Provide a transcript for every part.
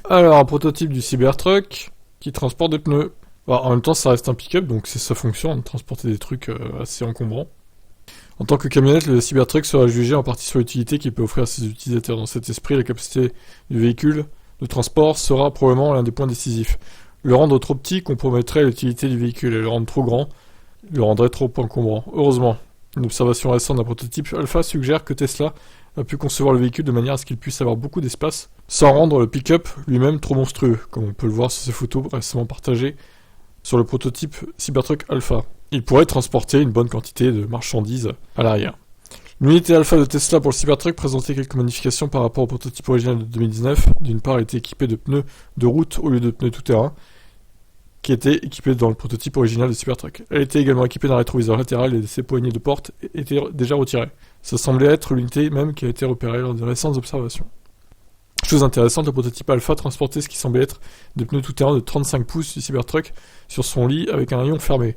Alors, un prototype du Cybertruck qui transporte des pneus. Bah, en même temps, ça reste un pick-up, donc c'est sa fonction, de transporter des trucs assez encombrants. En tant que camionnette, le Cybertruck sera jugé en partie sur l'utilité qu'il peut offrir à ses utilisateurs. Dans cet esprit, la capacité du véhicule de transport sera probablement l'un des points décisifs. Le rendre trop petit compromettrait l'utilité du véhicule, et le rendre trop grand le rendrait trop encombrant. Heureusement, une observation récente d'un prototype Alpha suggère que Tesla a pu concevoir le véhicule de manière à ce qu'il puisse avoir beaucoup d'espace, sans rendre le pick-up lui-même trop monstrueux, comme on peut le voir sur ces photos récemment partagées sur le prototype Cybertruck Alpha. Il pourrait transporter une bonne quantité de marchandises à l'arrière. L'unité Alpha de Tesla pour le Cybertruck présentait quelques modifications par rapport au prototype original de 2019. D'une part, elle était équipée de pneus de route au lieu de pneus tout-terrain, qui étaient équipés dans le prototype original de Cybertruck. Elle était également équipée d'un rétroviseur latéral et ses poignées de porte étaient déjà retirées. Ça semblait être l'unité même qui a été repérée lors de récentes observations. Chose intéressante, le prototype Alpha transportait ce qui semblait être des pneus tout-terrain de 35 pouces du Cybertruck sur son lit avec un rayon fermé.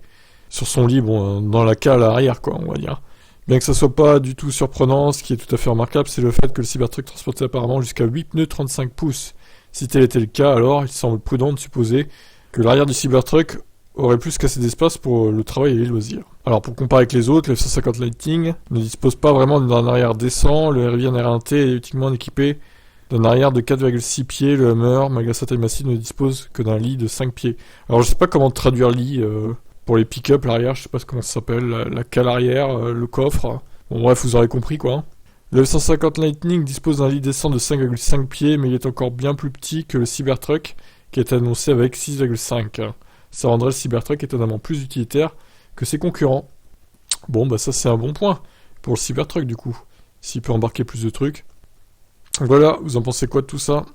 Sur son lit, bon, dans la cale arrière, quoi, on va dire. Bien que ça soit pas du tout surprenant, ce qui est tout à fait remarquable, c'est le fait que le Cybertruck transportait apparemment jusqu'à 8 pneus 35 pouces. Si tel était le cas, alors il semble prudent de supposer que l'arrière du Cybertruck aurait plus qu'assez d'espace pour le travail et les loisirs. Alors pour comparer avec les autres, le F-150 Lightning ne dispose pas vraiment d'un arrière décent, le Rivian R1T est uniquement équipé d'un arrière de 4,6 pieds, le Hummer, malgré sa taille massive, ne dispose que d'un lit de 5 pieds. Alors je sais pas comment traduire lit pour les pick-up, l'arrière, je sais pas comment ça s'appelle, la cale arrière, le coffre. Bon bref, vous aurez compris quoi. Le F-150 Lightning dispose d'un lit décent de 5,5 pieds, mais il est encore bien plus petit que le Cybertruck, qui est annoncé avec 6,5. Ça rendrait le Cybertruck étonnamment plus utilitaire que ses concurrents. Bon, bah ça c'est un bon point pour le Cybertruck du coup, s'il peut embarquer plus de trucs. Voilà, vous en pensez quoi de tout ça ?